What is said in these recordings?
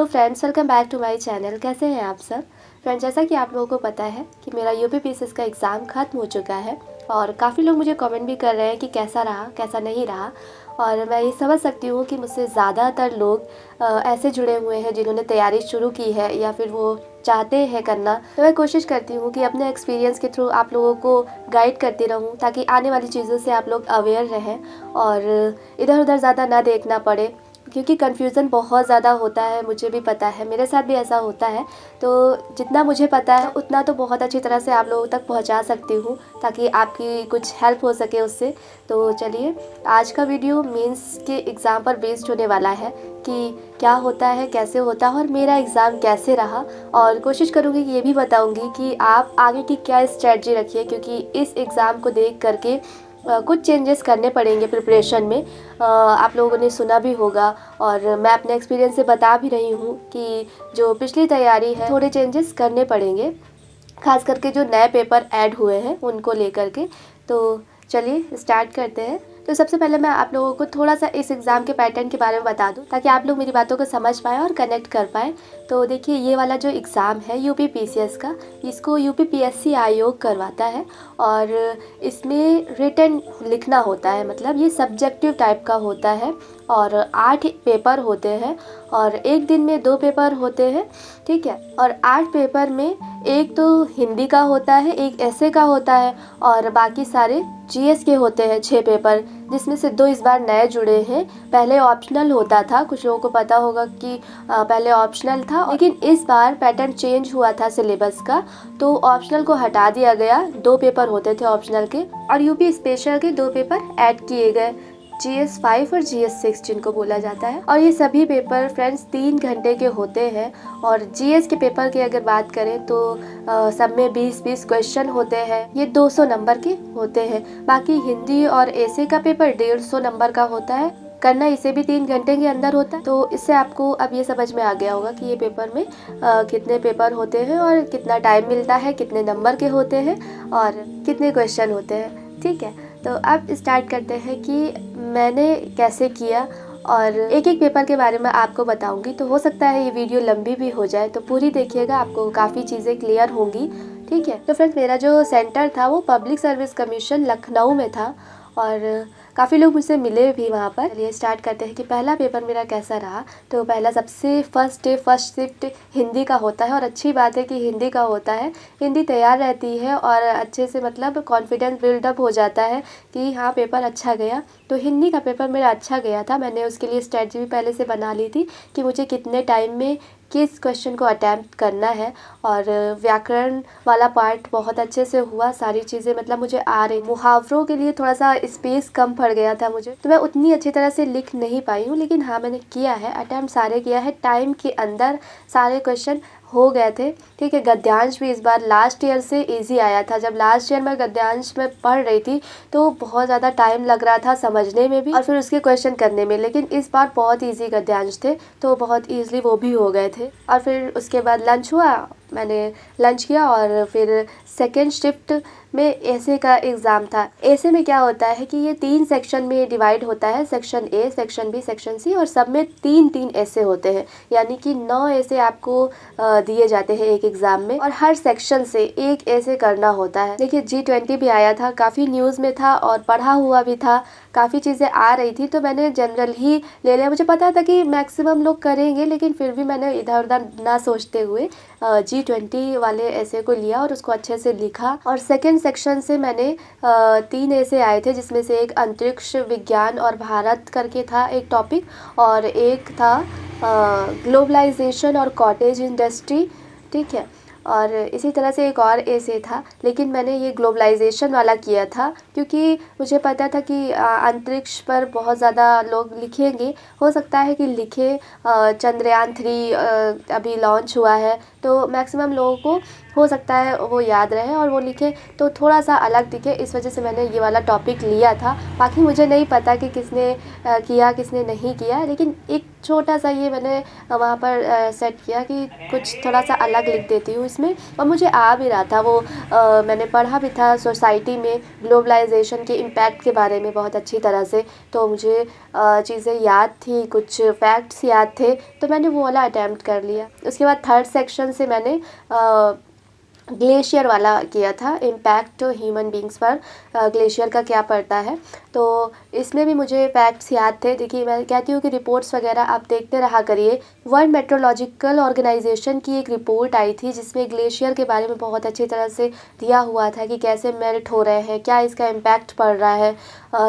Hello friends, welcome back to my channel. कैसे हैं आप सब फ्रेंड्स? जैसा कि आप लोगों को पता है कि मेरा यूपीपीसीएस का एग्ज़ाम ख़त्म हो चुका है और काफ़ी लोग मुझे कमेंट भी कर रहे हैं कि कैसा रहा, कैसा नहीं रहा। और मैं ये समझ सकती हूँ कि मुझसे ज़्यादातर लोग ऐसे जुड़े हुए हैं जिन्होंने तैयारी शुरू की है या फिर वो चाहते हैं करना। तो मैं कोशिश करती हूँ कि अपने एक्सपीरियंस के थ्रू आप लोगों को गाइड करती रहूँ ताकि आने वाली चीज़ों से आप लोग अवेयर रहें और इधर उधर ज़्यादा ना देखना पड़े, क्योंकि कन्फ्यूज़न बहुत ज़्यादा होता है। मुझे भी पता है, मेरे साथ भी ऐसा होता है। तो जितना मुझे पता है उतना तो बहुत अच्छी तरह से आप लोगों तक पहुंचा सकती हूँ ताकि आपकी कुछ हेल्प हो सके उससे। तो चलिए, आज का वीडियो मेंस के एग्ज़ाम पर बेस्ड होने वाला है कि क्या होता है, कैसे होता है और मेरा एग्ज़ाम कैसे रहा। और कोशिश करूँगी कि ये भी बताऊँगी कि आप आगे की क्या स्ट्रेटजी रखिए, क्योंकि इस एग्ज़ाम को देख करके कुछ चेंजेस करने पड़ेंगे प्रिपरेशन में। आप लोगों ने सुना भी होगा और मैं अपने एक्सपीरियंस से बता भी रही हूँ कि जो पिछली तैयारी है थोड़े चेंजेस करने पड़ेंगे, खास करके जो नए पेपर ऐड हुए हैं उनको लेकर के। तो चलिए स्टार्ट करते हैं। तो सबसे पहले मैं आप लोगों को थोड़ा सा इस एग्ज़ाम के पैटर्न के बारे में बता दूं ताकि आप लोग मेरी बातों को समझ पाएँ और कनेक्ट कर पाएँ। तो देखिए, ये वाला जो एग्ज़ाम है यूपीपीसीएस का, इसको यूपीपीएससी आयोग करवाता है और इसमें रिटन लिखना होता है, मतलब ये सब्जेक्टिव टाइप का होता है और 8 पेपर होते हैं और एक दिन में 2 पेपर होते हैं, ठीक है। और 8 पेपर में एक तो हिंदी का होता है, एक ऐसे का होता है और बाकी सारे जीएस के होते हैं 6 पेपर, जिसमें से 2 इस बार नए जुड़े हैं। पहले ऑप्शनल होता था, कुछ लोगों को पता होगा कि पहले ऑप्शनल था, लेकिन इस बार पैटर्न चेंज हुआ था सिलेबस का, तो ऑप्शनल को हटा दिया गया। 2 पेपर होते थे ऑप्शनल के और यूपी स्पेशल के 2 पेपर ऐड किए गए, GS 5 और GS 6 जिनको बोला जाता है। और ये सभी पेपर फ्रेंड्स 3 घंटे के होते हैं। और GS के पेपर की अगर बात करें तो सब में 20-20 क्वेश्चन होते हैं, ये 200 नंबर के होते हैं। बाकी हिंदी और ऐसे का पेपर 150 नंबर का होता है, करना इसे भी 3 घंटे के अंदर होता है। तो इससे आपको अब ये समझ में आ गया होगा कि ये पेपर में कितने पेपर होते हैं और कितना टाइम मिलता है, कितने नंबर के होते हैं और कितने क्वेश्चन होते हैं, ठीक है। तो अब स्टार्ट करते हैं कि मैंने कैसे किया और एक एक पेपर के बारे में आपको बताऊंगी। तो हो सकता है ये वीडियो लंबी भी हो जाए, तो पूरी देखिएगा, आपको काफ़ी चीज़ें क्लियर होंगी, ठीक है। तो फ्रेंड्स, मेरा जो सेंटर था वो पब्लिक सर्विस कमीशन लखनऊ में था और काफ़ी लोग मुझसे मिले भी वहाँ पर। चलिए स्टार्ट करते हैं कि पहला पेपर मेरा कैसा रहा। तो पहला सबसे फर्स्ट शिफ्ट हिंदी का होता है और अच्छी बात है कि हिंदी का होता है। हिंदी तैयार रहती है और अच्छे से मतलब कॉन्फिडेंस बिल्डअप हो जाता है कि हाँ पेपर अच्छा गया। तो हिंदी का पेपर मेरा अच्छा गया था। मैंने उसके लिए स्ट्रेटजी भी पहले से बना ली थी कि मुझे कितने टाइम में किस क्वेश्चन को अटैम्प्ट करना है। और व्याकरण वाला पार्ट बहुत अच्छे से हुआ, सारी चीज़ें मतलब मुझे आ रही। मुहावरों के लिए थोड़ा सा स्पेस कम पड़ गया था मुझे, तो मैं उतनी अच्छी तरह से लिख नहीं पाई हूँ, लेकिन हाँ मैंने किया है, अटैम्प्ट सारे किया है, टाइम के अंदर सारे क्वेश्चन हो गए थे, ठीक है। गद्यांश भी इस बार लास्ट ईयर से इजी आया था। जब लास्ट ईयर में गद्यांश में पढ़ रही थी तो बहुत ज़्यादा टाइम लग रहा था समझने में भी और फिर उसके क्वेश्चन करने में, लेकिन इस बार बहुत इजी गद्यांश थे तो बहुत ईजिली वो भी हो गए थे। और फिर उसके बाद लंच हुआ, मैंने लंच किया और फिर सेकेंड शिफ्ट में ऐसे का एग्ज़ाम था। ऐसे में क्या होता है कि ये 3 सेक्शन में डिवाइड होता है, section A, section B, section C, और सब में 3-3 ऐसे होते हैं, यानी कि 9 ऐसे आपको दिए जाते हैं एक एग्ज़ाम में और हर सेक्शन से एक ऐसे करना होता है। देखिए G20 भी आया था, काफ़ी न्यूज़ में था और पढ़ा हुआ भी था, काफ़ी चीज़ें आ रही थी, तो मैंने जनरल ही ले लिया। मुझे पता था कि मैक्सिमम लोग करेंगे, लेकिन फिर भी मैंने इधर उधर ना सोचते हुए G20 वाले ऐसे को लिया और उसको अच्छे से लिखा। और सेकंड सेक्शन से मैंने 3 ऐसे आए थे, जिसमें से एक अंतरिक्ष विज्ञान और भारत करके था एक टॉपिक और एक था ग्लोबलाइजेशन और कॉटेज इंडस्ट्री, ठीक है। और इसी तरह से एक और ऐसे था, लेकिन मैंने ये ग्लोबलाइजेशन वाला किया था क्योंकि मुझे पता था कि अंतरिक्ष पर बहुत ज़्यादा लोग लिखेंगे, हो सकता है कि लिखे। चंद्रयान 3 अभी लॉन्च हुआ है, तो मैक्सिमम लोगों को हो सकता है वो याद रहे और वो लिखे तो थोड़ा-सा अलग दिखे, इस वजह से मैंने ये वाला टॉपिक लिया था। बाकी मुझे नहीं पता कि किसने किया, किसने नहीं किया, लेकिन एक छोटा-सा ये मैंने वहाँ पर सेट किया कि कुछ थोड़ा-सा अलग लिख देती हूँ इसमें, और मुझे आ भी रहा था वो। मैंने पढ़ा भी था सोसाइटी में ग्लोबलाइज़ेशन के इम्पैक्ट के बारे में बहुत अच्छी तरह से, तो मुझे चीज़ें याद थी, कुछ फैक्ट्स याद थे, तो मैंने वो वाला अटेम्प्ट कर लिया। उसके बाद थर्ड सेक्शन से मैंने ग्लेशियर वाला किया था, इम्पैक्ट ह्यूमन बींग्स पर ग्लेशियर का क्या पड़ता है। तो इसमें भी मुझे फैक्ट्स याद थे। देखिए, मैं कहती हूँ कि रिपोर्ट्स वगैरह आप देखते रहा करिए। वर्ल्ड मेट्रोलॉजिकल ऑर्गेनाइजेशन की एक रिपोर्ट आई थी जिसमें ग्लेशियर के बारे में बहुत अच्छी तरह से दिया हुआ था कि कैसे मेल्ट हो रहे हैं, क्या इसका इम्पैक्ट पड़ रहा है।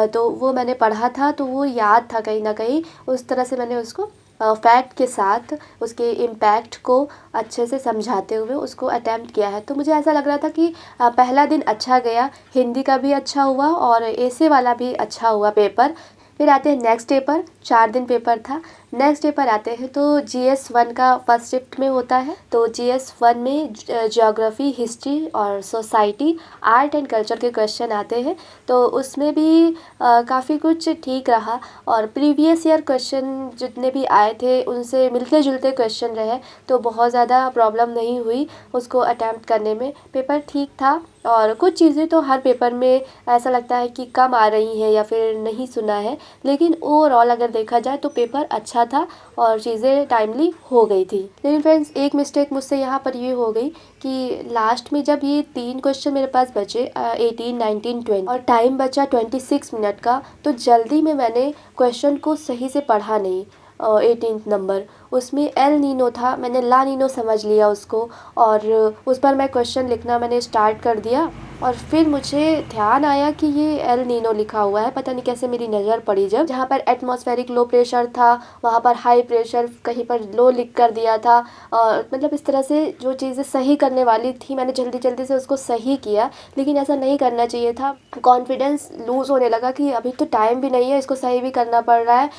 तो वो मैंने पढ़ा था, तो वो याद था कहीं ना कहीं। उस तरह से मैंने उसको फैक्ट के साथ उसके इम्पैक्ट को अच्छे से समझाते हुए उसको अटेम्प्ट किया है। तो मुझे ऐसा लग रहा था कि पहला दिन अच्छा गया, हिंदी का भी अच्छा हुआ और ऐसे वाला भी अच्छा हुआ पेपर। फिर आते हैं नेक्स्ट डे पर, 4 दिन पेपर था। नेक्स्ट डे पर आते हैं तो GS 1 का फर्स्ट शिफ्ट में होता है। तो GS 1 में ज्योग्राफी, हिस्ट्री और सोसाइटी, आर्ट एंड कल्चर के क्वेश्चन आते हैं। तो उसमें भी काफ़ी कुछ ठीक रहा, और प्रीवियस ईयर क्वेश्चन जितने भी आए थे उनसे मिलते जुलते क्वेश्चन रहे, तो बहुत ज़्यादा प्रॉब्लम नहीं हुई उसको अटैम्प्ट करने में। पेपर ठीक था, और कुछ चीज़ें तो हर पेपर में ऐसा लगता है कि कम आ रही हैं या फिर नहीं सुना है, लेकिन ओवरऑल अगर देखा जाए तो पेपर अच्छा था और चीज़ें टाइमली हो गई थी। लेकिन फ्रेंड्स, एक मिस्टेक मुझसे यहाँ पर ये हो गई कि लास्ट में जब ये 3 क्वेश्चन मेरे पास बचे, 18, 19, 20, और टाइम बचा 26 मिनट का, तो जल्दी में मैंने क्वेश्चन को सही से पढ़ा नहीं। 18th नंबर उसमें एल नीनो था, मैंने ला नीनो समझ लिया उसको, और उस पर मैं क्वेश्चन लिखना मैंने स्टार्ट कर दिया। और फिर मुझे ध्यान आया कि ये एल नीनो लिखा हुआ है, पता नहीं कैसे मेरी नज़र पड़ी, जब जहाँ पर एटमॉस्फेरिक लो प्रेशर था वहाँ पर हाई प्रेशर, कहीं पर लो लिख कर दिया था। और मतलब इस तरह से जो चीज़ें सही करने वाली थी मैंने जल्दी जल्दी से उसको सही किया, लेकिन ऐसा नहीं करना चाहिए था। कॉन्फिडेंस लूज़ होने लगा कि अभी तो टाइम भी नहीं है, इसको सही भी करना पड़ रहा है।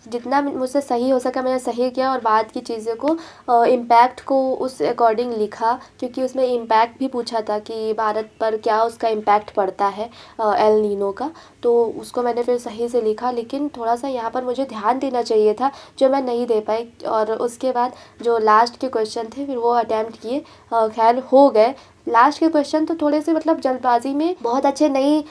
जितना मुझसे सही हो सका मैंने सही किया, और बाद की चीज़ों को इम्पैक्ट को उस अकॉर्डिंग लिखा, क्योंकि उसमें इम्पैक्ट भी पूछा था कि भारत पर क्या उसका इम्पैक्ट पड़ता है एल नीनो का। तो उसको मैंने फिर सही से लिखा, लेकिन थोड़ा सा यहाँ पर मुझे ध्यान देना चाहिए था जो मैं नहीं दे पाई। और उसके बाद जो लास्ट के क्वेश्चन थे फिर वो अटैम्प्ट किए, खैर हो गए। लास्ट के क्वेश्चन तो थोड़े से मतलब जल्दबाजी में बहुत अच्छे नहीं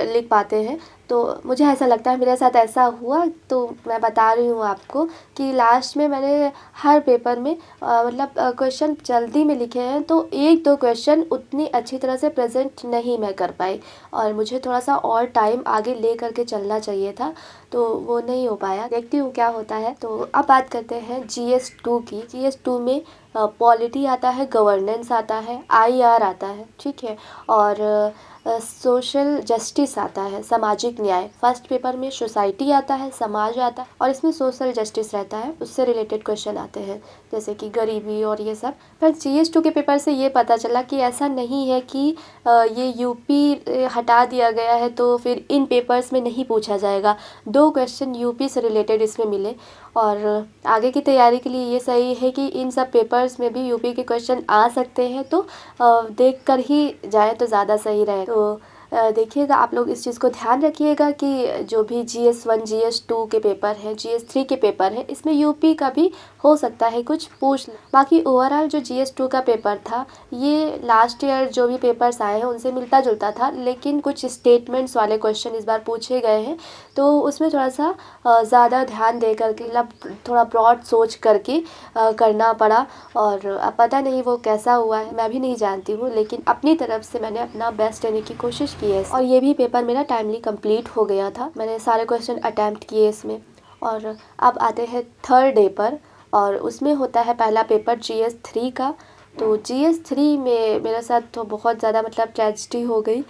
लिख पाते हैं, तो मुझे ऐसा लगता है मेरे साथ ऐसा हुआ। तो मैं बता रही हूँ आपको कि लास्ट में मैंने हर पेपर में मतलब क्वेश्चन जल्दी में लिखे हैं, तो 1-2 क्वेश्चन उतनी अच्छी तरह से प्रेजेंट नहीं मैं कर पाई, और मुझे थोड़ा सा और टाइम आगे ले करके चलना चाहिए था, तो वो नहीं हो पाया। देखती हूँ क्या होता है। तो अब बात करते हैं GS 2 की। GS 2 में पॉलिटी आता है, गवर्नेंस आता है, IR आता है, ठीक है, और सोशल जस्टिस आता है, सामाजिक न्याय। फर्स्ट पेपर में सोसाइटी आता है, समाज आता है, और इसमें सोशल जस्टिस रहता है, उससे रिलेटेड क्वेश्चन आते हैं जैसे कि गरीबी और ये सब। पर GS 2 के पेपर से ये पता चला कि ऐसा नहीं है कि ये UP हटा दिया गया है तो फिर इन पेपर्स में नहीं पूछा जाएगा। 2 क्वेश्चन UP से रिलेटेड इसमें मिले, और आगे की तैयारी के लिए ये सही है कि इन सब पेपर्स में भी UP के क्वेश्चन आ सकते हैं, तो देख कर ही जाए तो ज़्यादा सही रहे। तो देखिएगा आप लोग, इस चीज़ को ध्यान रखिएगा कि जो भी GS 1 GS 2 के पेपर हैं, GS 3 के पेपर हैं, इसमें UP का भी हो सकता है कुछ पूछ ले। बाकी ओवरऑल जो GS 2 का पेपर था, ये लास्ट ईयर जो भी पेपर्स आए हैं उनसे मिलता जुलता था, लेकिन कुछ स्टेटमेंट्स वाले क्वेश्चन इस बार पूछे गए हैं, तो उसमें थोड़ा सा ज़्यादा ध्यान दे करके, मतलब थोड़ा ब्रॉड सोच करके करना पड़ा। और अब पता नहीं वो कैसा हुआ है, मैं भी नहीं जानती हूँ, लेकिन अपनी तरफ से मैंने अपना बेस्ट देने की कोशिश की है, और ये भी पेपर मेरा टाइमली कंप्लीट हो गया था। मैंने सारे क्वेश्चन अटैम्प्ट किए इसमें। और अब आते हैं थर्ड डे पर, और उसमें होता है पहला पेपर GS 3 का। तो GS 3 में मेरे साथ तो बहुत ज़्यादा मतलब ट्रेजेडी हो गई,